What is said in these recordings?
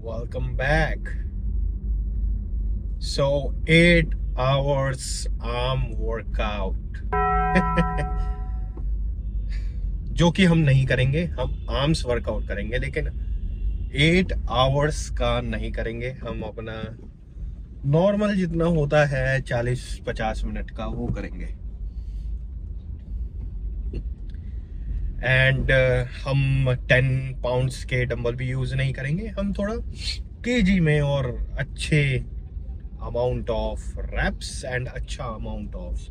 Welcome back. So 8 hours arm workout जो कि हम नहीं करेंगे, हम आर्म्स वर्कआउट करेंगे, लेकिन 8 आवर्स का नहीं करेंगे। हम अपना नॉर्मल जितना होता है 40-50 मिनट का वो करेंगे। एंड हम 10 पाउंड्स के डंबल भी यूज नहीं करेंगे। हम थोड़ा केजी में और अच्छे अमाउंट ऑफ रैप्स एंड अच्छा amount of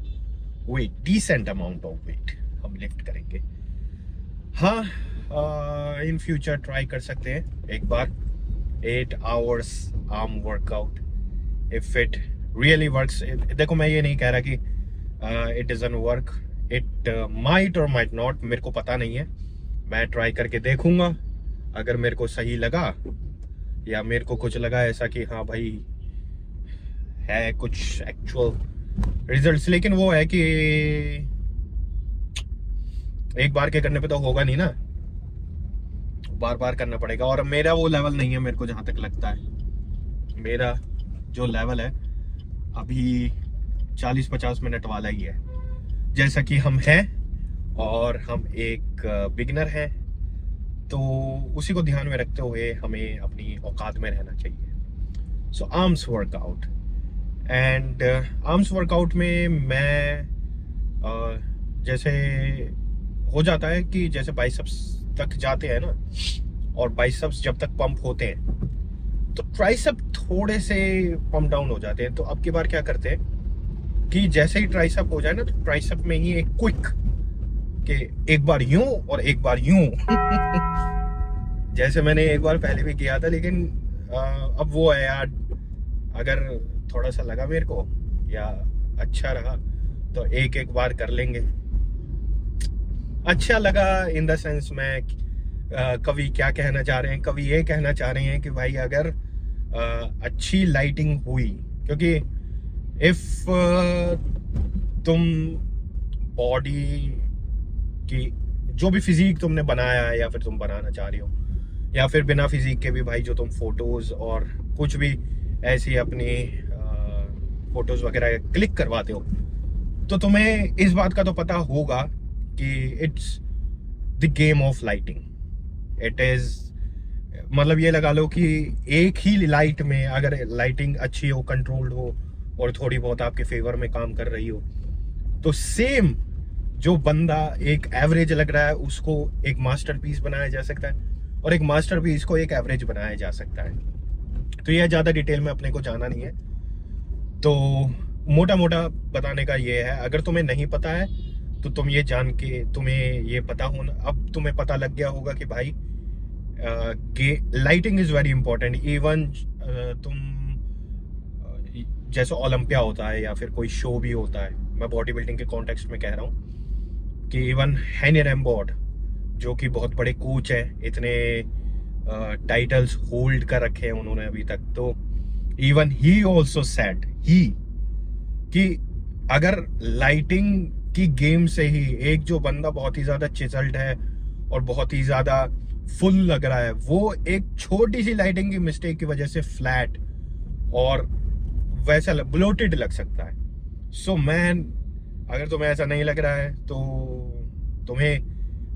weight, decent amount of weight हम लिफ्ट करेंगे। हाँ, इन फ्यूचर ट्राई कर सकते हैं एक बार 8 hours arm workout if it really works. देखो, मैं ये नहीं कह रहा कि it doesn't work, it might और माइट नॉट, मेरे को पता नहीं है। मैं ट्राई करके देखूंगा। अगर मेरे को सही लगा या मेरे को कुछ लगा ऐसा कि हाँ भाई है कुछ एक्चुअल रिजल्ट्स, लेकिन वो है कि एक बार के करने पे तो होगा नहीं ना, बार बार करना पड़ेगा। और मेरा वो लेवल नहीं है, मेरे को जहां तक लगता है मेरा जो लेवल है अभी 40-50 मिनट वाला ही है, जैसा कि हम हैं और हम एक बिगिनर हैं। तो उसी को ध्यान में रखते हुए हमें अपनी औकात में रहना चाहिए। So arms workout and arms workout में मैं जैसे हो जाता है कि जैसे बाइसेप्स तक जाते हैं ना, और बाइसेप्स जब तक पंप होते हैं तो ट्राइसेप थोड़े से पंप डाउन हो जाते हैं। तो अब की बार क्या करते हैं कि जैसे ही ट्राइसेप हो जाए ना, तो ट्राइसेप में ही एक क्विक कि एक बार यूं और एक बार यूं जैसे मैंने एक बार पहले भी किया था, लेकिन अब वो है यार, अगर थोड़ा सा लगा मेरे को या अच्छा रहा तो एक एक बार कर लेंगे। अच्छा लगा इन द सेंस में कवि क्या कहना चाह रहे हैं, कवि ये कहना चाह रहे हैं कि भाई अगर अच्छी लाइटिंग हुई, क्योंकि इफ तुम बॉडी की जो भी फिजिक तुमने बनाया है या फिर तुम बनाना चाह रही हो, या फिर बिना फिजिक के भी भाई जो तुम फोटोज और कुछ भी ऐसी अपनी फोटोज वगैरह क्लिक करवाते हो, तो तुम्हें इस बात का तो पता होगा कि it's the game of lighting. It is, मतलब ये लगा लो कि एक ही लाइट में अगर लाइटिंग अच्छी हो, कंट्रोल्ड हो और थोड़ी बहुत आपके फेवर में काम कर रही हो, तो सेम जो बंदा एक एवरेज लग रहा है उसको एक मास्टरपीस बनाया जा सकता है, और एक मास्टरपीस को एक एवरेज बनाया जा सकता है। तो यह ज़्यादा डिटेल में अपने को जाना नहीं है, तो मोटा मोटा बताने का ये है। अगर तुम्हें नहीं पता है तो तुम ये जान के, तुम्हें ये पता होना, अब तुम्हें पता लग गया होगा कि भाई lighting is very important. Even तुम जैसे ओलंपिया होता है या फिर कोई शो भी होता है, मैं बॉडी बिल्डिंग के कॉन्टेक्स्ट में कह रहा हूँ कि इवन हेनी रैमबोर्ड जो कि बहुत बड़े कोच हैं, इतने टाइटल्स होल्ड कर रखे हैं उन्होंने अभी तक, तो even he also said he कि अगर लाइटिंग की गेम से ही एक जो बंदा बहुत ही ज्यादा चिजल्ड है और बहुत ही ज्यादा फुल लग रहा है, वो एक छोटी सी लाइटिंग की मिस्टेक की वजह से फ्लैट और वैसा ब्लोटेड लग सकता है। सो मैन, अगर तुम्हें ऐसा नहीं लग रहा है तो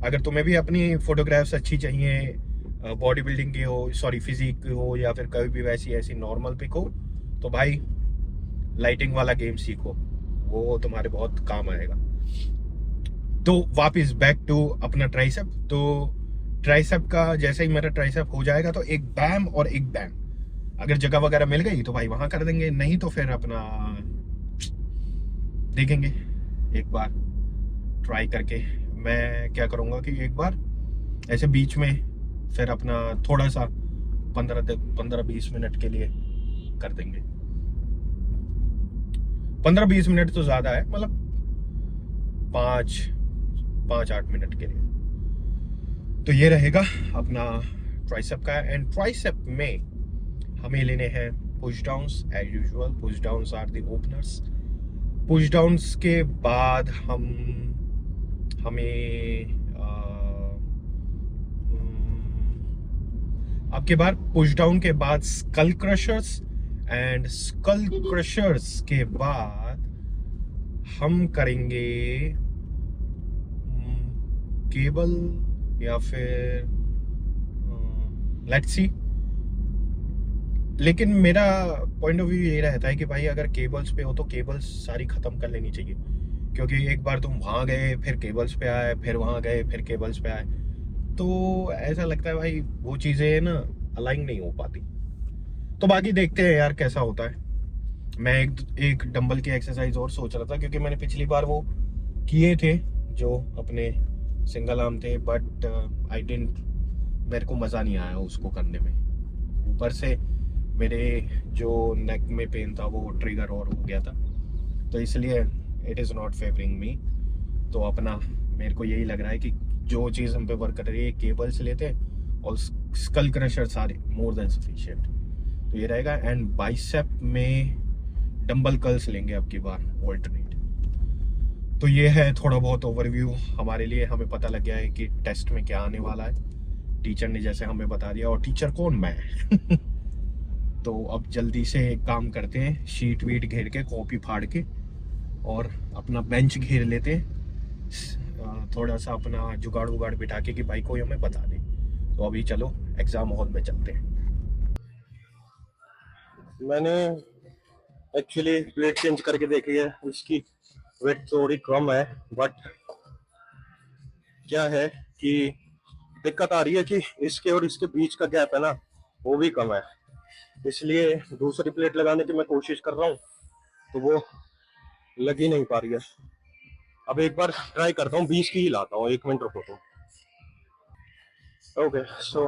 अगर तुम्हें भी अपनी फोटोग्राफ्स अच्छी चाहिए, बॉडी बिल्डिंग की हो, सॉरी फिजिक की हो, या फिर कभी भी वैसी ऐसी नॉर्मल पिक हो, तो भाई लाइटिंग वाला गेम सीखो, वो तुम्हारे बहुत काम आएगा। तो वापस बैक टू अपना ट्राइसेप। तो ट्राइसेप का जैसे ही मेरा ट्राइसेप हो जाएगा तो एक बैम और एक बैम, अगर जगह वगैरह मिल गई तो भाई वहां कर देंगे, नहीं तो फिर अपना देखेंगे। एक बार ट्राई करके मैं क्या करूंगा कि एक बार ऐसे बीच में फिर अपना थोड़ा सा 15-20 मिनट के लिए कर देंगे। 15-20 मिनट तो ज्यादा है, मतलब 5-8 मिनट के लिए। तो ये रहेगा अपना ट्राइसेप का। एंड ट्राइसेप में हमें लेने हैं push downs as usual. Push downs are the openers. Push downs के बाद हमें अब के बाद पुश डाउन के बाद skull crushers, and skull crushers के बाद हम करेंगे केबल या फिर लेट्स सी। लेकिन मेरा पॉइंट ऑफ व्यू ये रहता है कि भाई अगर केबल्स पे हो तो केबल्स सारी खत्म कर लेनी चाहिए, क्योंकि एक बार तुम वहां गए फिर केबल्स पे आए, फिर वहां गए फिर केबल्स पे आए, तो ऐसा लगता है भाई वो चीजें ना अलाइन नहीं हो पाती। तो बाकी देखते हैं यार कैसा होता है। मैं एक डंबल की एक्सरसाइज और सोच रहा था, क्योंकि मैंने पिछली बार वो किए थे जो अपने सिंगल आर्म थे, बट आई डिडंट, मेरे को मज़ा नहीं आया उसको करने में। ऊपर से मेरे जो नेक में पेन था वो ट्रिगर और हो गया था, तो इसलिए इट इज़ नॉट फेवरिंग मी। तो अपना मेरे को यही लग रहा है कि जो चीज़ हम पे वर्क कर रही है, केबल्स लेते हैं और स्कल क्रशर सारे मोर देन सफिशिएंट, तो ये रहेगा। एंड बाइसेप में डंबल कर्ल्स लेंगे अब की बार ऑल्टरनेट। तो ये है थोड़ा बहुत ओवरव्यू हमारे लिए। हमें पता लग गया है कि टेस्ट में क्या आने वाला है, टीचर ने जैसे हमें बता दिया, और टीचर कौन, मैं तो अब जल्दी से एक काम करते हैं, शीट वीट घेर के, कॉपी फाड़ के, और अपना बेंच घेर लेते हैं, थोड़ा सा अपना जुगाड़ उगाड़ बिठा के कि भाई कोई हमें बता दे। तो अभी चलो एग्जाम हॉल में चलते हैं। मैंने एक्चुअली प्लेट चेंज करके देखी है, इसकी वेट थोड़ी कम है, बट क्या है कि दिक्कत आ रही है कि इसके और इसके बीच का गैप है ना, वो भी कम है। इसलिए दूसरी प्लेट लगाने की मैं कोशिश कर रहा हूँ, तो वो लग ही नहीं पा रही है। अब एक बार ट्राई करता हूँ, 20 की ही लाता हूँ। 1 मिनट रुको तो। Okay, so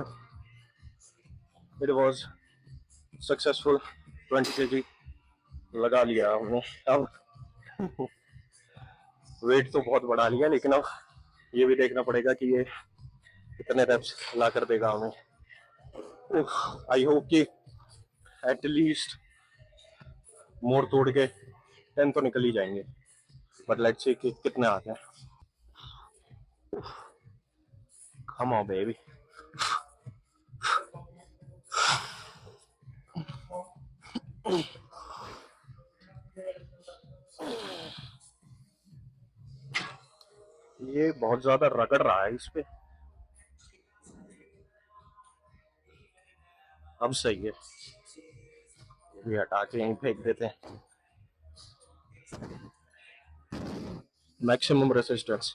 it was successful. 20 kg लगा लिया हमने। अब वेट तो बहुत बढ़ा लिया, लेकिन अब ये भी देखना पड़ेगा कि ये कितने रेप्स ला कर देगा हमें। आई होप कि एटलीस्ट मोड़ तोड़ के 10 तो निकल ही जाएंगे, बट लेट्स सी कि कितने आते हैं। Come on baby. ये बहुत ज्यादा रगड़ रहा है इस पे। अब सही है, ये हटा के यहीं फेंक देते हैं। Maximum resistance.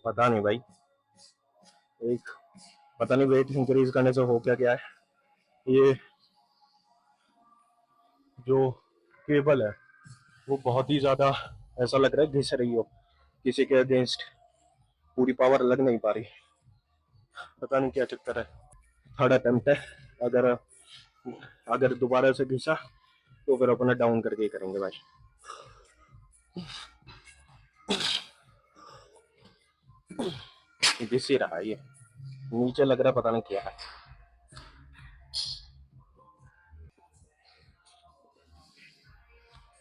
पता नहीं भाई, एक पता नहीं वेट इंक्रीज करने से हो क्या क्या है। ये जो केबल है वो बहुत ही ज्यादा ऐसा लग रहा है घिस रही हो, किसी के अगेंस्ट पूरी पावर लग नहीं पा रही। पता नहीं क्या चक्कर है। थर्ड अटेम्प्ट है। अगर अगर दोबारा से घिसा तो फिर अपना डाउन करके ही करेंगे भाई। घिस ही रहा है ये, नीचे लग रहा पता नहीं क्या है।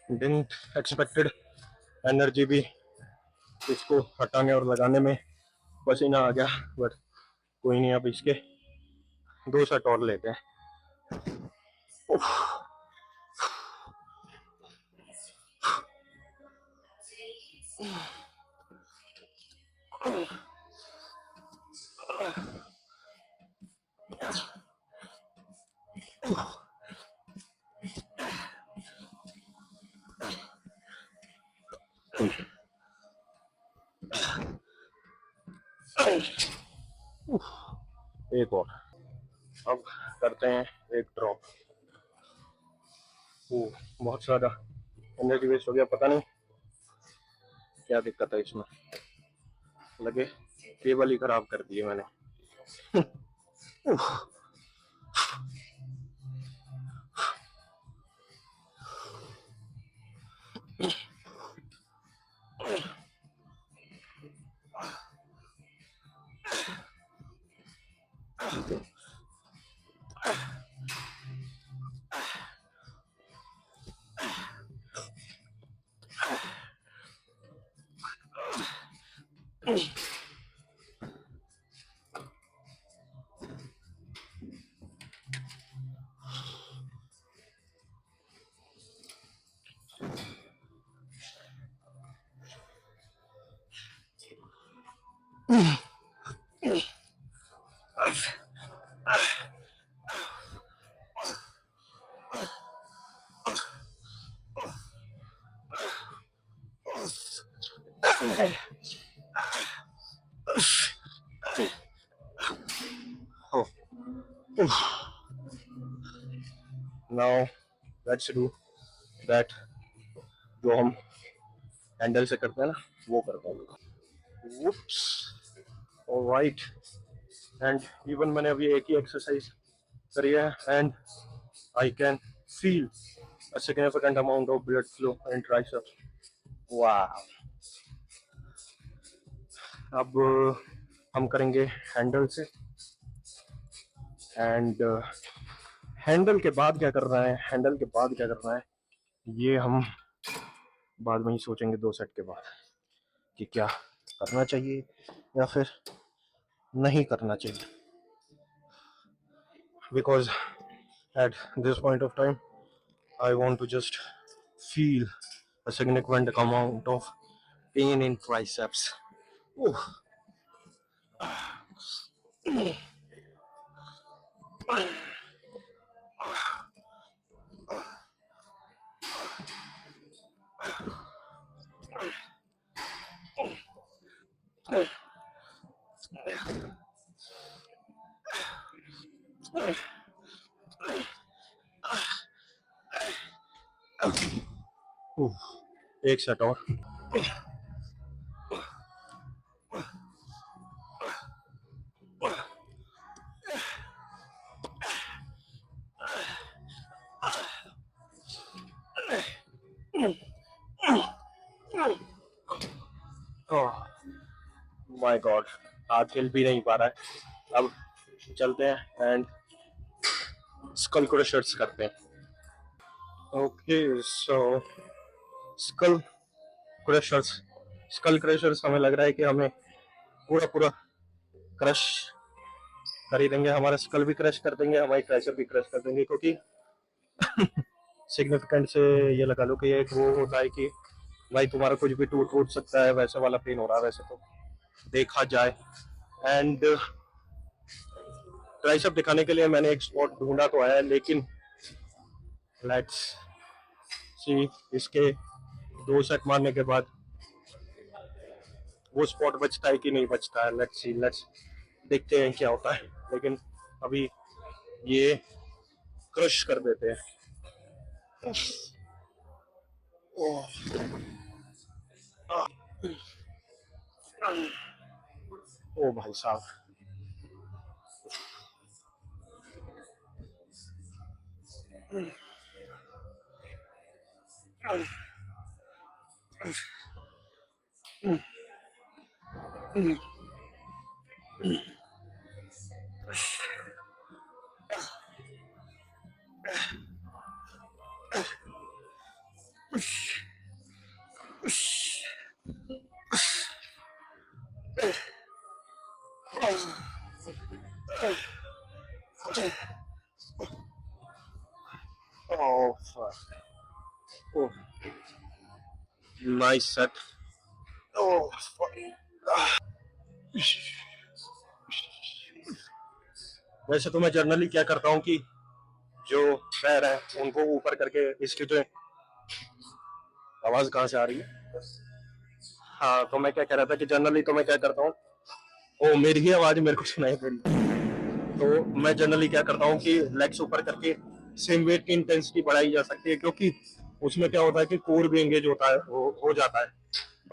डिडंट एक्सपेक्टेड एनर्जी भी इसको हटाने और लगाने में पसीना आ गया, बट कोई नहीं। अब इसके 2 सेट और लेते हैं। एक और। अब करते हैं एक ड्रॉप। बहुत ज्यादा एनर्जी वेस्ट हो गया, पता नहीं क्या दिक्कत है इसमें। लगे केबल ही खराब कर दिए मैंने। Oh. Now let's do that जो हम हैंडल से करते हैं ना वो करते हैं. Whoops. All right. And even मैंने अभी एक ही एक्सरसाइज करी है and I can feel a significant amount of blood flow in triceps. Wow. अब हम करेंगे हैंडल से एंड हैंडल के बाद क्या करना है, हैंडल के बाद क्या करना है ये हम बाद में ही सोचेंगे 2 सेट के बाद कि क्या करना चाहिए या फिर नहीं करना चाहिए. Because at this point of time I want to just feel a significant amount of pain in triceps. Ooh. एक सेट और. माय गॉड, हाथ हिल भी नहीं पा रहा है. अब चलते हैं एंड स्कल क्रशर्स करते हैं. ओके सो स्कल क्रशर्स हमें लग रहा है कि हमें पूरा क्रश कर ही देंगे. हमारा स्कल भी क्रश कर देंगे, हमारी ट्राइसेप भी क्रश कर देंगे, क्योंकि सिग्निफिकेंट से ये लगा लो कि एक वो होता है कि भाई तुम्हारा कुछ भी टूट सकता है, वैसे वाला पेन हो रहा है वैसे तो देखा जाए. एंड ट्राइसेप दिखाने के लिए मैंने एक स्पॉट ढूंढा तो है, लेकिन लेट्स सी इसके 2 सेट मारने के बाद वो स्पॉट बचता है कि नहीं बचता है. लेट्स देखते हैं क्या होता है. लेकिन अभी ये क्रश कर देते हैं. ओ भाई साहब, oh fuck, oh nice set. Oh fuck. वैसे तो मैं जनरली क्या करता हूँ कि जो पैर है उनको ऊपर करके, इसकी जो आवाज कहाँ से आ रही है. हाँ, तो मैं क्या कह रहा था कि जनरली तो मैं क्या करता हूँ, ओ मेरी ही आवाज मेरे को सुनाई दे रही. तो मैं जनरली क्या करता हूँ कि लेग्स ऊपर करके सेम वेट की इंटेंसिटी बढ़ाई जा सकती है, क्योंकि उसमें क्या होता है कि कोर भी एंगेज होता है, हो जाता है.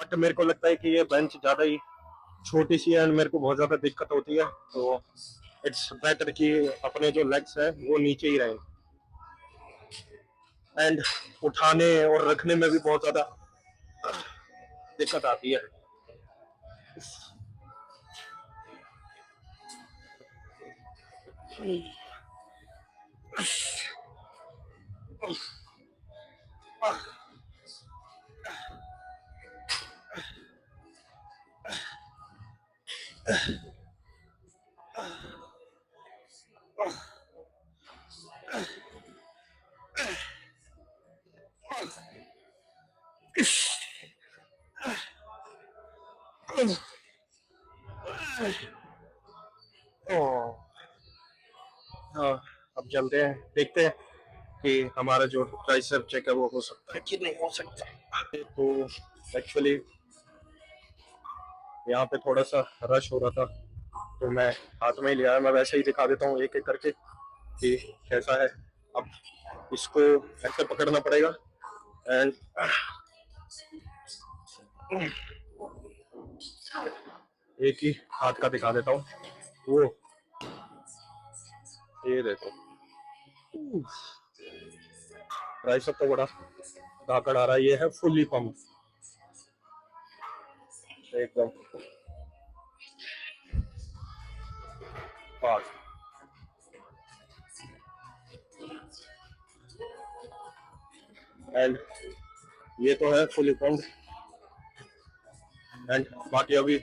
बट मेरे को लगता है कि ये बेंच ज्यादा ही छोटी सी है एंड मेरे को बहुत ज्यादा दिक्कत होती है. तो इट्स बेटर कि अपने जो लेग्स है वो नीचे ही रहे. एंड उठाने और रखने में भी बहुत ज्यादा दिक्कत आती है. हाँ, अब चलते हैं, देखते हैं कि हमारा जो ट्राइसेप चेक है वो हो सकता है कि नहीं हो सकता। तो एक्चुअली यहाँ पे थोड़ा सा रश हो रहा था, तो मैं हाथ में ही लिया है। मैं वैसे ही दिखा देता हूँ एक एक करके कि कैसा है। अब इसको ऐसे पकड़ना पड़ेगा एंड एक ही हाथ का दिखा देता हूँ। वो ये देखो, ट्राइसेप तो बड़ा धाकड़ आ रहा है। ये है फुल्ली पंप एकदम फास्ट। एंड ये तो है फुल्ली पंप। एंड बाकी अभी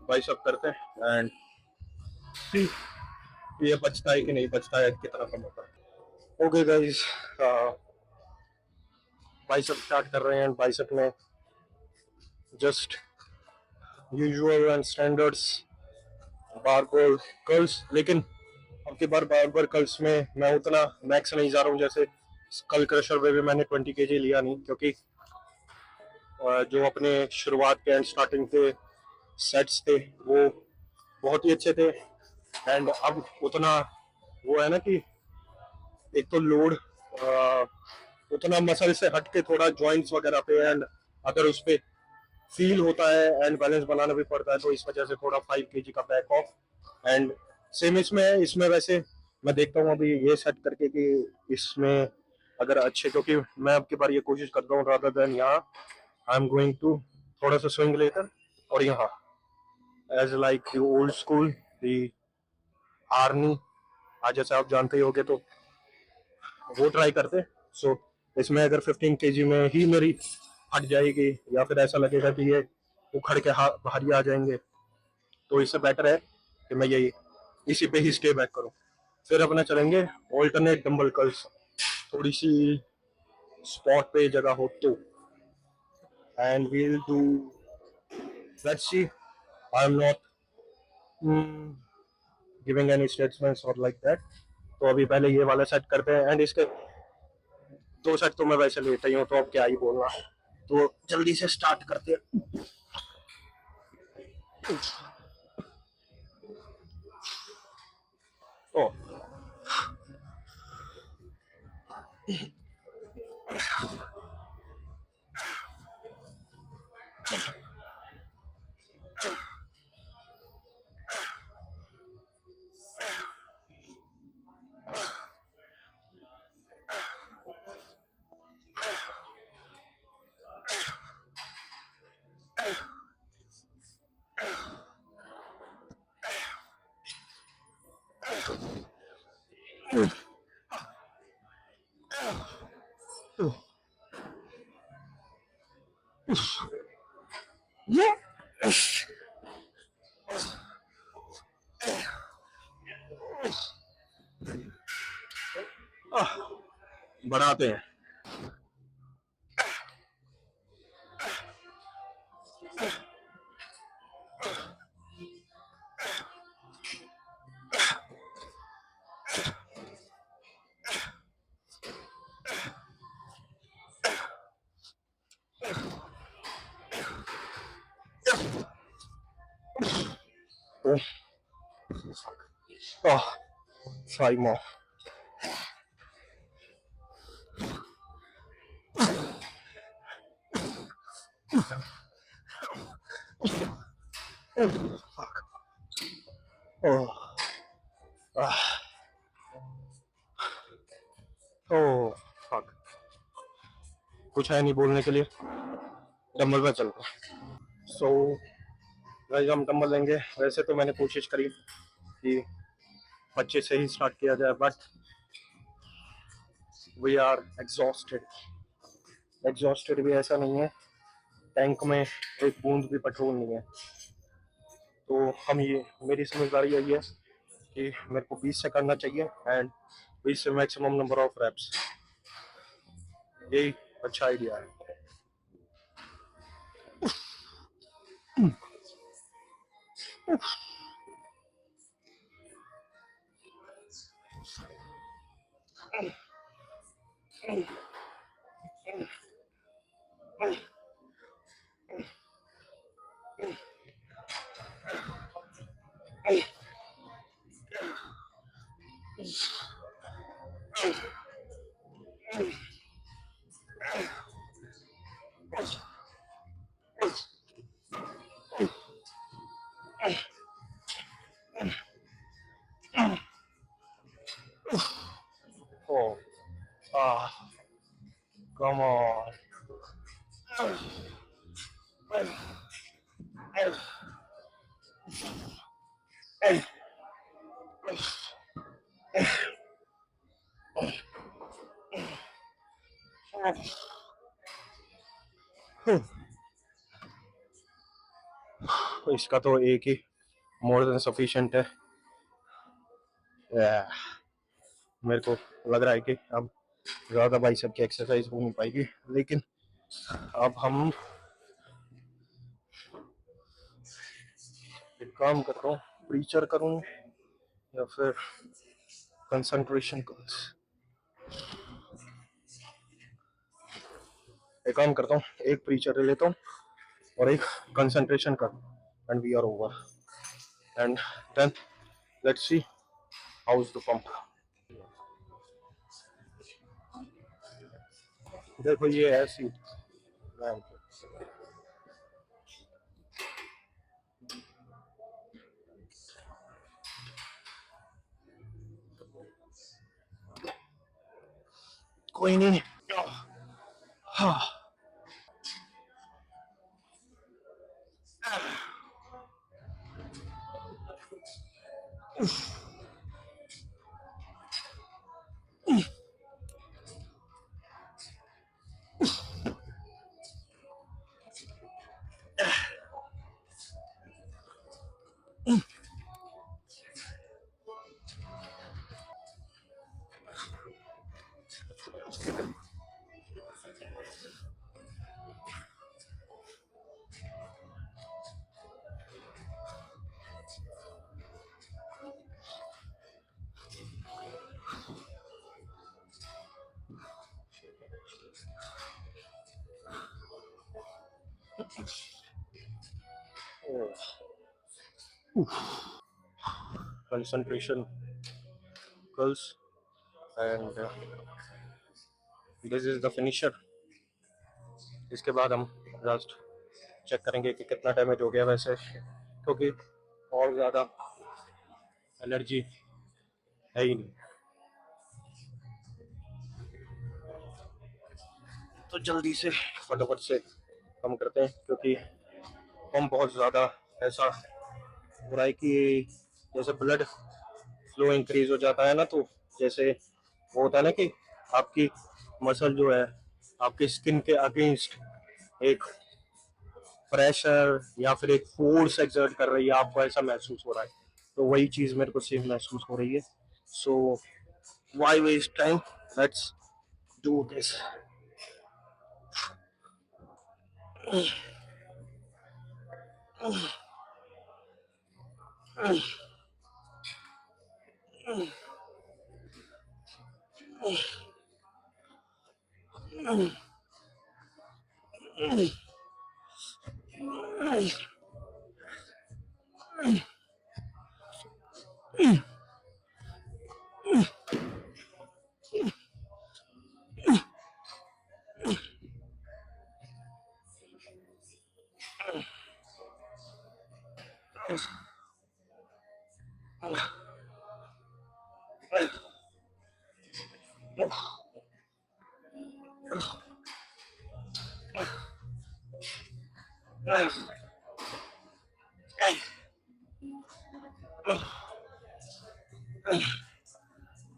बाइसेप करते हैं एंड ये बचता है कि नहीं बचता है, कितना कम होता है। ओके गाइस, बाइसेप स्टार्ट कर रहे हैं। बाइसेप में just usual and standards barbell curls, लेकिन अब की बार बारबेल कर्ल्स में मैं उतना मैक्स नहीं जा रहा हूँ। जैसे कल क्रशर में भी मैंने 20 kg लिया नहीं, क्योंकि जो अपने शुरुआत के एंड स्टार्टिंग के सेट्स थे वो बहुत ही अच्छे थे। एंड अब उतना वो है ना कि एक तो लोड उतना मसल से हट के थोड़ा जॉइंट्स वगैरह पे एंड अगर उस पे फील होता है एंड बैलेंस बनाना भी पड़ता है, तो इस वजह से थोड़ा 5 kg का बैक ऑफ। एंड सेम इसमें वैसे मैं देखता हूँ अभी ये सेट करके कि इसमें अगर अच्छे, क्योंकि मैं अब की बार ये कोशिश करता हूँ रादर देन यहाँ आई एम गोइंग टू थोड़ा सा स्विंग लेकर और यहाँ as like the old school the army, आज जैसे आप जानते ही होंगे, तो वो ट्राई करते। सो इसमें अगर 15 kg में ही मेरी हट जाएगी या फिर ऐसा लगेगा कि ये उखड़ के बाहर ही आ जाएंगे, तो इससे बेटर है कि मैं यही इसी पे ही स्टे बैक करूं। फिर अपना चलेंगे ऑल्टरनेट डंबल कर्ल्स, थोड़ी सी स्पॉट पे जगह हो तो। And we'll do, let's see, I am not giving any statements और लाइक दैट। तो अभी पहले ये वाला सेट करते हैं एंड इसके 2 सेट तो मैं वैसे लेता ही हूँ, तो अब क्या ही बोलना। तो जल्दी से स्टार्ट करते हैं। ओ बढ़ाते हैं। Oh, 5 more. Oh, fuck. Oh. Ah. Oh, fuck. कुछ है नहीं बोलने के लिए, डंबल पे चलते हैं। सो गाइस, हम डंबल लेंगे। वैसे तो मैंने कोशिश करी कि अच्छे से ही स्टार्ट किया जाए, बट वी आर एग्जॉस्टेड भी ऐसा नहीं है, टैंक में एक बूंद भी पेट्रोल नहीं है। तो हम ये मेरी समझदारी यही है कि मेरे को 20 से करना चाहिए एंड 20 से मैक्सिमम नंबर ऑफ रैप्स, यही अच्छा आइडिया है। Oh, come on. इसका तो एक ही मोर देन सफिशिएंट है। मेरे को लग रहा है कि अब ज़्यादा बाइसेप की एक्सरसाइज हो नहीं पाएगी, लेकिन अब हम एक काम करता हूँ, प्रीचर करूँ या फिर कंसंट्रेशन कर्ल्स। एक काम करता हूँ, एक प्रीचर ले लेता हूँ और एक concentration curl and we are over and then let's see how is the pump. देखो ये है सीट, कोई नहीं। हाँ concentration curls and this is the finisher। इसके बाद हम लास्ट चेक करेंगे कि कितना डैमेज हो गया वैसे, क्योंकि और ज़्यादा एनर्जी है ही नहीं, तो जल्दी से फटाफट से कम करते हैं, क्योंकि हम बहुत ज़्यादा ऐसा हो रहा है कि जैसे ब्लड फ्लो इंक्रीज हो जाता है ना, तो जैसे वो होता है ना कि आपकी मसल जो है आपकी स्किन के अगेंस्ट एक प्रेशर या फिर एक फोर्स एक्सर्ट कर रही है, आपको ऐसा महसूस हो रहा है। तो वही चीज मेरे को सेम महसूस हो रही है। So why waste time, let's do this.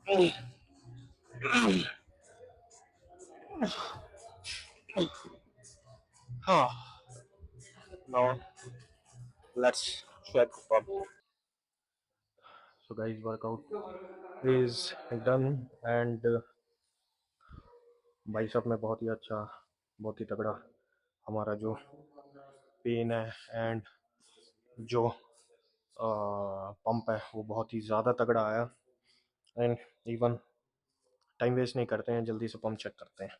हाँ, now let's check pump. So guys, workout is done and bicep में बहुत ही अच्छा, बहुत ही तगड़ा हमारा जो पेन है एंड जो पंप है वो बहुत ही ज़्यादा तगड़ा आया। एंड इवन टाइम वेस्ट नहीं करते हैं, जल्दी से पंप चेक करते हैं।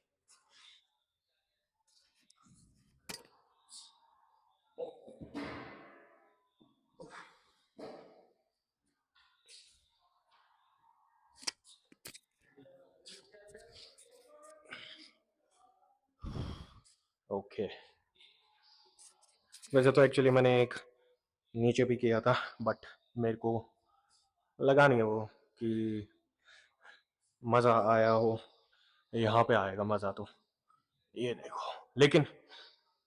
ओके, वैसे तो एक्चुअली मैंने एक नीचे भी किया था, बट मेरे को लगा नहीं है वो कि मज़ा आया हो। यहाँ पे आएगा मज़ा तो, ये देखो। लेकिन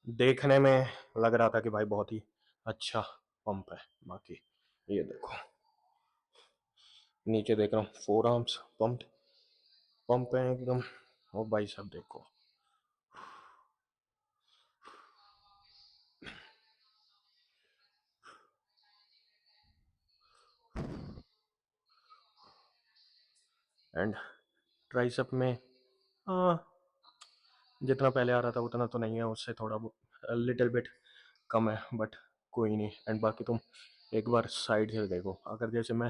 देखने में लग रहा था कि भाई बहुत ही अच्छा पंप है। बाकी ये देखो, नीचे देख रहा हूँ, फोर आर्म्स पंप पंप है एकदम। और भाई सब देखो, एंड ट्राइसेप में जितना पहले आ रहा था उतना तो नहीं है, उससे थोड़ा लिटिल बिट कम है, बट कोई नहीं। एंड बाकी तुम एक बार साइड से देखो, अगर जैसे मैं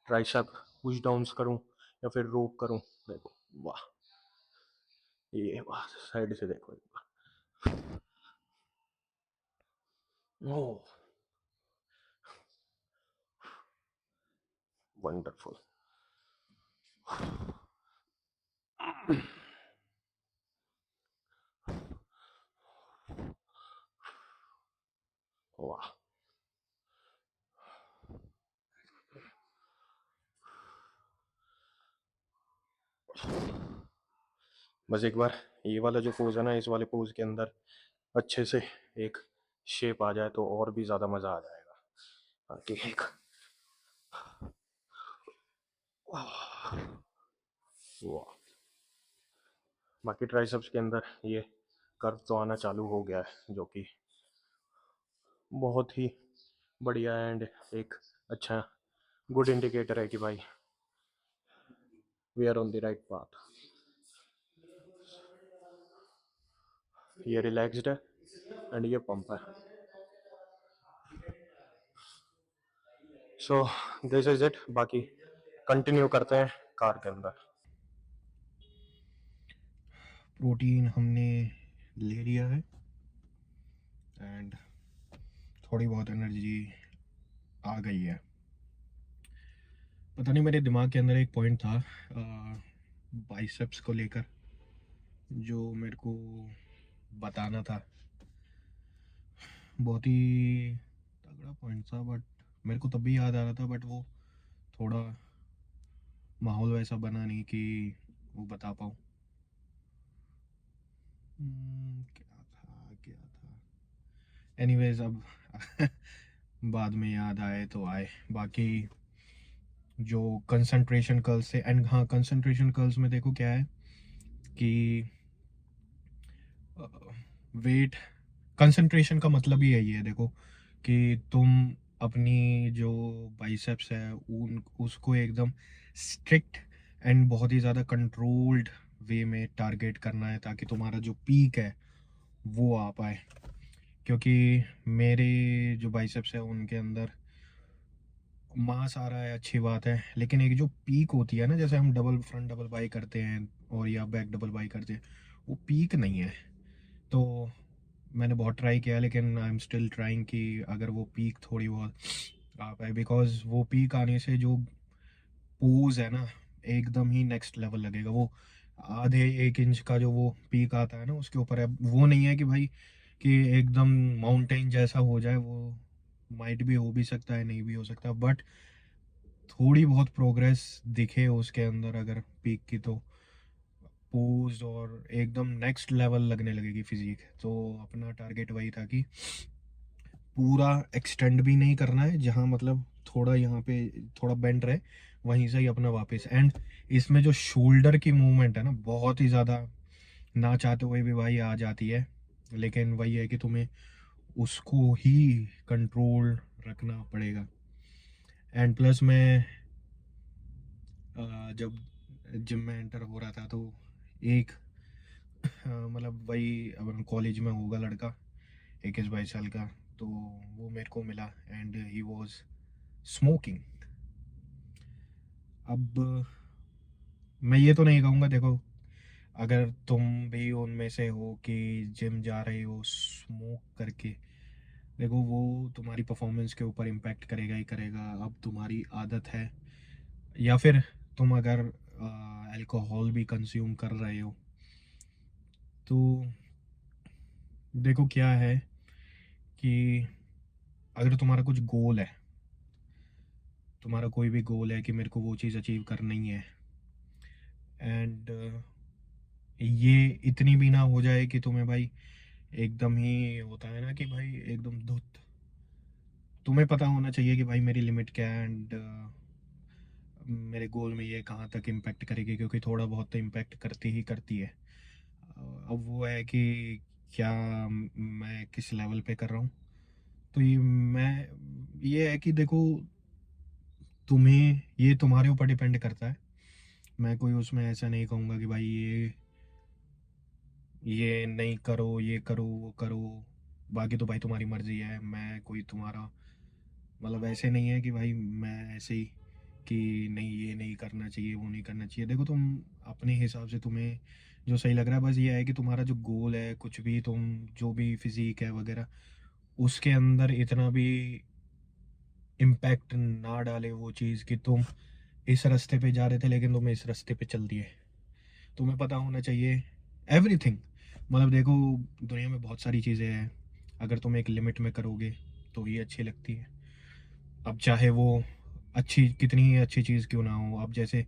ट्राइसेप पुश डाउन्स करूं या फिर रोप करूं, देखो वाह, ये वाह, साइड से देखो एक बार। ओह, वंडरफुल। वाह, बस एक बार ये वाला जो पोज है ना, इस वाले पोज के अंदर अच्छे से एक शेप आ जाए तो और भी ज़्यादा मज़ा आ जाएगा। बाकी एक वाह, बाकी ट्राइसेप्स के अंदर ये कर्व तो आना चालू हो गया है, जो कि बहुत ही बढ़िया एंड एक अच्छा गुड इंडिकेटर है कि भाई we are on the right path. ये रिलैक्स्ड है एंड ये पंप है। So this is it. बाकी कंटिन्यू करते हैं कार के अंदर। प्रोटीन हमने ले लिया है एंड थोड़ी बहुत एनर्जी आ गई है। पता नहीं, मेरे दिमाग के अंदर एक पॉइंट था बाइसेप्स को लेकर जो मेरे को बताना था। बहुत ही तगड़ा पॉइंट था, बट मेरे को तब भी याद आ रहा था, बट वो थोड़ा माहौल वैसा बना नहीं कि वो बता पाऊँ। क्या था एनीवेज, अब बाद में याद आए तो आए। बाकी जो कंसंट्रेशन कर्ल्स थे, एंड हाँ, कंसंट्रेशन कर्ल्स में देखो क्या है कि वेट कंसंट्रेशन का मतलब ही यही है, देखो कि तुम अपनी जो बाइसेप्स है उन उसको एकदम स्ट्रिक्ट एंड बहुत ही ज़्यादा कंट्रोल्ड वे में टारगेट करना है, ताकि तुम्हारा जो पीक है वो आ पाए। क्योंकि मेरे जो बाइसेप्स है उनके अंदर मास आ रहा है, अच्छी बात है, लेकिन एक जो पीक होती है ना, जैसे हम डबल फ्रंट डबल बाई करते हैं और या बैक डबल बाई करते हैं, वो पीक नहीं है। तो मैंने बहुत ट्राई किया, लेकिन आई एम स्टिल ट्राइंग कि अगर वो पीक थोड़ी बहुत आ पाए, बिकॉज वो पीक आने से जो पोज है ना, एकदम ही नेक्स्ट लेवल लगेगा। वो आधे एक इंच का जो वो पीक आता है ना, उसके ऊपर है। वो नहीं है कि भाई कि एकदम माउंटेन जैसा हो जाए, वो माइट भी हो भी सकता है, नहीं भी हो सकता, बट थोड़ी बहुत प्रोग्रेस दिखे उसके अंदर अगर पीक की, तो पोज और एकदम नेक्स्ट लेवल लगने लगेगी फिजिक। तो अपना टारगेट वही था कि पूरा एक्सटेंड भी नहीं करना है, जहाँ मतलब थोड़ा यहाँ पे थोड़ा बेंड रहे, वहीं से ही अपना वापस। एंड इसमें जो शोल्डर की मूवमेंट है ना, बहुत ही ज़्यादा ना चाहते हुए भी भाई आ जाती है, लेकिन वही है कि तुम्हें उसको ही कंट्रोल रखना पड़ेगा। एंड प्लस मैं जब जिम में एंटर हो रहा था तो एक मतलब वही अब कॉलेज में होगा लड़का 21-22 साल का, तो वो मेरे को मिला एंड ही वाज स्मोकिंग। अब मैं ये तो नहीं कहूँगा, देखो अगर तुम भी उनमें से हो कि जिम जा रहे हो स्मोक करके, देखो वो तुम्हारी परफॉर्मेंस के ऊपर इम्पैक्ट करेगा ही करेगा। अब तुम्हारी आदत है, या फिर तुम अगर अल्कोहल भी कंज्यूम कर रहे हो, तो देखो क्या है कि अगर तुम्हारा कुछ गोल है, तुम्हारा कोई भी गोल है कि मेरे को वो चीज़ अचीव करनी है, एंड ये इतनी भी ना हो जाए कि तुम्हें भाई एकदम ही होता है ना कि भाई एकदम धुत, तुम्हें पता होना चाहिए कि भाई मेरी लिमिट क्या है एंड मेरे गोल में ये कहाँ तक इम्पैक्ट करेगी, क्योंकि थोड़ा बहुत तो इम्पैक्ट करती ही करती है। अब वो है कि क्या मैं किस लेवल पे कर रहा हूँ। तो ये है कि देखो, तुम्हें ये तुम्हारे ऊपर डिपेंड करता है। मैं कोई उसमें ऐसा नहीं कहूँगा कि भाई ये नहीं करो, ये करो, वो करो। बाकी तो भाई तुम्हारी मर्जी है, मैं कोई तुम्हारा मतलब ऐसे नहीं है कि भाई मैं ऐसे ही कि नहीं ये नहीं करना चाहिए, वो नहीं करना चाहिए। देखो तुम अपने हिसाब से तुम्हें जो सही लग रहा है, बस ये है कि तुम्हारा जो गोल है, कुछ भी तुम जो भी फिजिक है वगैरह, उसके अंदर इतना भी इम्पैक्ट ना डाले वो चीज़ कि तुम इस रास्ते पे जा रहे थे लेकिन तुम इस रास्ते पे चल दिए। तुम्हें पता होना चाहिए एवरीथिंग। मतलब देखो, दुनिया में बहुत सारी चीज़ें हैं, अगर तुम एक लिमिट में करोगे तो ही अच्छी लगती है। अब चाहे वो अच्छी कितनी ही अच्छी चीज़ क्यों ना हो, अब जैसे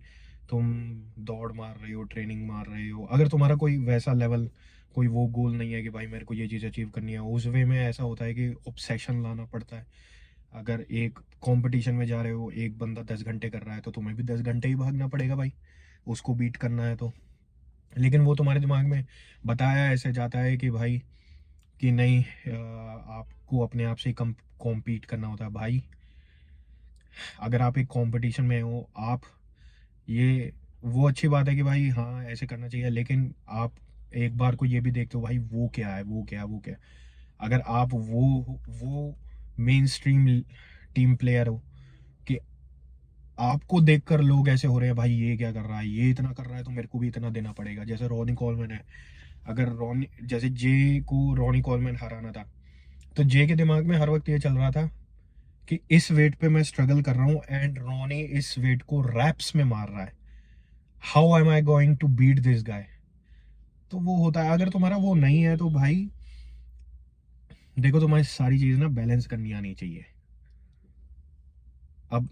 तुम दौड़ मार रहे हो, ट्रेनिंग मार रहे हो, अगर तुम्हारा कोई वैसा लेवल, कोई वो गोल नहीं है कि भाई मेरे को ये चीज़ अचीव करनी है, उस वे में ऐसा होता है कि ऑब्सेशन लाना पड़ता है। अगर एक कंपटीशन में जा रहे हो, एक बंदा 10 घंटे कर रहा है, तो तुम्हें भी 10 घंटे ही भागना पड़ेगा भाई, उसको बीट करना है तो। लेकिन वो तुम्हारे दिमाग में बताया ऐसे जाता है कि भाई कि नहीं, आपको अपने आप से ही कम कॉम्पीट करना होता है भाई। अगर आप एक कंपटीशन में हो, आप ये वो अच्छी बात है कि भाई हाँ ऐसे करना चाहिए, लेकिन आप एक बार को ये भी देखते हो भाई वो क्या है, वो क्या है, वो क्या है। अगर आप वो मेन स्ट्रीम टीम प्लेयर हो कि आपको देखकर लोग ऐसे हो रहे हैं भाई ये क्या कर रहा है, ये इतना कर रहा है तो मेरे को भी इतना देना पड़ेगा। जैसे रॉनी कॉलमैन है, अगर रॉनी जैसे जे को रॉनी कॉलमैन हराना था, तो जे के दिमाग में हर वक्त ये चल रहा था कि इस वेट पे मैं स्ट्रगल कर रहा हूँ एंड रॉनी इस वेट को रैप्स में मार रहा है, how am I going to beat this guy. तो वो होता है, अगर तुम्हारा वो नहीं है तो भाई देखो, तुम्हारी सारी चीज ना बैलेंस करनी आनी चाहिए। अब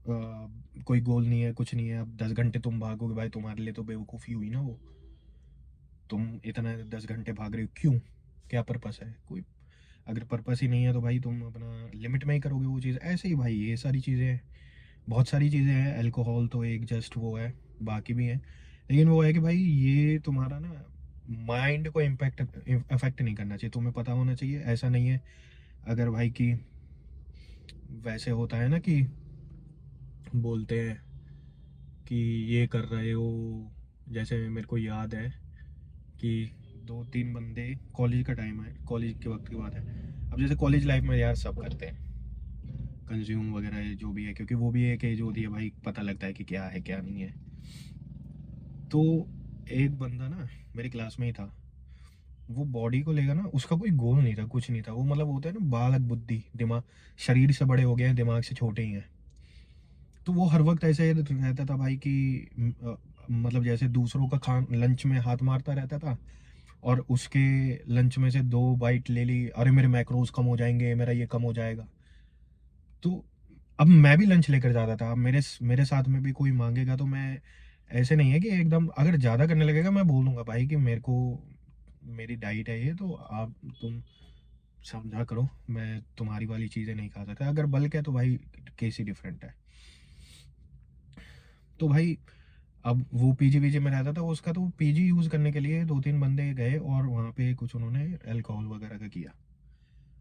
कोई गोल नहीं है, कुछ नहीं है, अब 10 घंटे तुम भागोगे भाई, तुम्हारे लिए तो बेवकूफ़ी हुई ना वो। तुम इतना 10 घंटे भाग रहे हो क्यों, क्या पर्पस है कोई? अगर पर्पस ही नहीं है तो भाई तुम अपना लिमिट में ही करोगे वो चीज़। ऐसे ही भाई ये सारी चीज़ें हैं, बहुत सारी चीज़ें हैं, अल्कोहल तो एक जस्ट वो है, बाकी भी है। लेकिन वो है कि भाई ये तुम्हारा ना माइंड को इम्पैक्ट अफेक्ट नहीं करना चाहिए, तुम्हें पता होना चाहिए। ऐसा नहीं है अगर भाई कि वैसे होता है ना कि बोलते हैं कि ये कर रहे हो, जैसे मेरे को याद है कि 2-3 बंदे, कॉलेज का टाइम है, कॉलेज के वक्त की बात है। अब जैसे कॉलेज लाइफ में यार सब करते हैं कंज्यूम वगैरह जो भी है, क्योंकि वो भी एक एज होती है भाई, पता लगता है कि क्या है क्या नहीं है। तो एक बंदा ना मेरी क्लास में ही था, वो बॉडी को लेकर ना उसका कोई गोल नहीं था, कुछ नहीं था। वो मतलब होता है ना बालक बुद्धि, दिमाग शरीर से बड़े हो गए हैं, दिमाग से छोटे ही हैं। तो वो हर वक्त ऐसे रहता था भाई कि मतलब जैसे दूसरों का खान लंच में हाथ मारता रहता था, और उसके लंच में से 2 बाइट ले ली, अरे मेरे मैक्रोज कम हो जाएंगे, मेरा ये कम हो जाएगा। तो अब मैं भी लंच लेकर जाता था, अब मेरे साथ में भी कोई मांगेगा तो मैं, ऐसे नहीं है कि एकदम अगर ज़्यादा करने लगेगा मैं बोल दूंगा भाई कि मेरे को मेरी डाइट है ये, तो आप तुम समझा करो, मैं तुम्हारी वाली चीज़ें नहीं खा सकता। अगर बल्क है तो भाई केस ही डिफरेंट है। तो भाई अब वो पीजी में रहता था उसका, तो पीजी यूज़ करने के लिए 2-3 बंदे गए और वहाँ पे कुछ उन्होंने अल्कोहल वगैरह का किया।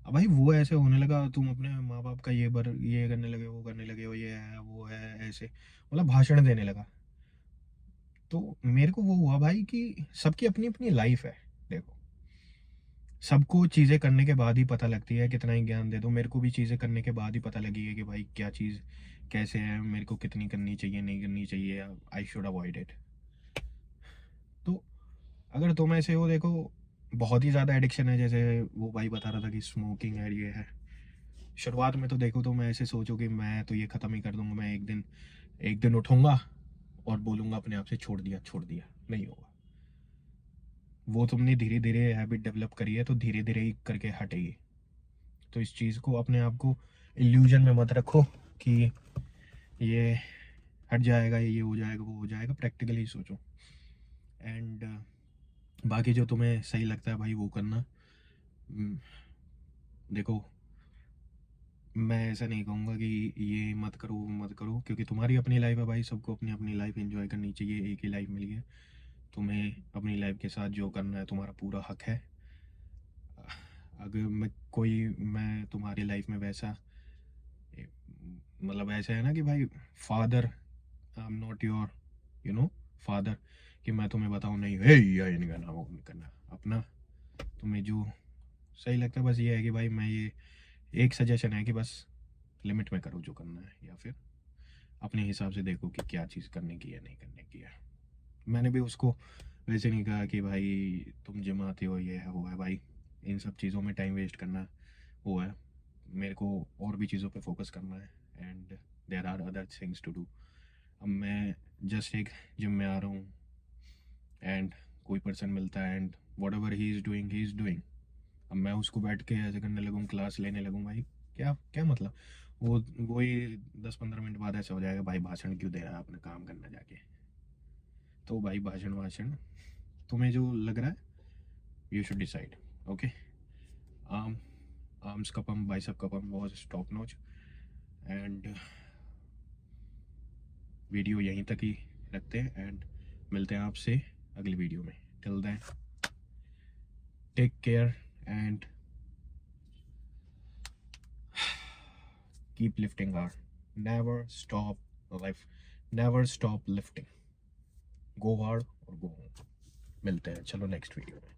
अब भाई वो ऐसे होने लगा, तुम अपने माँ बाप का ये करने लगे, वो करने लगे हो, ये है वो है, ऐसे मतलब भाषण देने लगा। तो मेरे को वो हुआ भाई कि सबकी अपनी अपनी लाइफ है। देखो, सबको चीज़ें करने के बाद ही पता लगती है, कितना ही ज्ञान दे दो। मेरे को भी चीज़ें करने के बाद ही पता लगी है कि भाई क्या चीज़ कैसे है, मेरे को कितनी करनी चाहिए, नहीं करनी चाहिए, आई शुड अवॉइड इट। तो अगर तुम ऐसे हो, देखो बहुत ही ज़्यादा एडिक्शन है, जैसे वो भाई बता रहा था कि स्मोकिंग है, ये है। शुरुआत में तो देखो तो मैं ऐसे सोचूं कि मैं तो ये ख़त्म ही कर दूंगा, मैं एक दिन उठूंगा और बोलूंगा अपने आप से छोड़ दिया छोड़ दिया, नहीं होगा। वो तुमने धीरे धीरे हैबिट डेवलप करी है, तो धीरे धीरे ही करके हटेगी। तो इस चीज़ को, अपने आप को इल्यूजन में मत रखो कि ये हट जाएगा, ये हो जाएगा, वो हो जाएगा। प्रैक्टिकली सोचो। एंड बाकी जो तुम्हें सही लगता है भाई वो करना। देखो, मैं ऐसा नहीं कहूँगा कि ये मत करो वो मत करो, क्योंकि तुम्हारी अपनी लाइफ है भाई, सबको अपनी अपनी लाइफ एंजॉय करनी चाहिए। एक ही लाइफ मिली है, तुम्हें अपनी लाइफ के साथ जो करना है तुम्हारा पूरा हक है। अगर मैं तुम्हारी लाइफ में वैसा मतलब ऐसा है ना कि भाई father, I am not your father, कि मैं तुम्हें बताऊँ नहीं हे ये नहीं करना वो नहीं करना। अपना तुम्हें जो सही लगता है, बस ये है कि भाई मैं ये एक सजेशन है कि बस लिमिट में करो जो करना है, या फिर अपने हिसाब से देखो कि क्या चीज़ करने की है नहीं करने की है। मैंने भी उसको वैसे नहीं कहा कि भाई तुम जिम आते हो, ये है वो है। भाई इन सब चीज़ों में टाइम वेस्ट करना वो है, मेरे को और भी चीज़ों पे फोकस करना है। And there are other things to do. अब मैं जस्ट एक जिम में आ रहा हूँ एंड कोई पर्सन मिलता है and what ever he is doing, अब मैं उसको बैठ के ऐसे करने लगूँ, क्लास लेने लगूँ, भाई क्या क्या मतलब। वही 10-15 मिनट बाद ऐसा हो जाएगा, भाई भाषण क्यों दे रहा है, अपना काम करना जाके। तो भाई भाषण तुम्हें जो लग रहा है, you should decide. Okay, arm arms का पम्प, बाइसेप का pump was top notch. And video यहीं तक ही रखते हैं एंड मिलते हैं आपसे अगली वीडियो में। Till then take care and keep lifting hard, never stop life, never stop lifting, go hard or go home। मिलते हैं, चलो नेक्स्ट वीडियो में।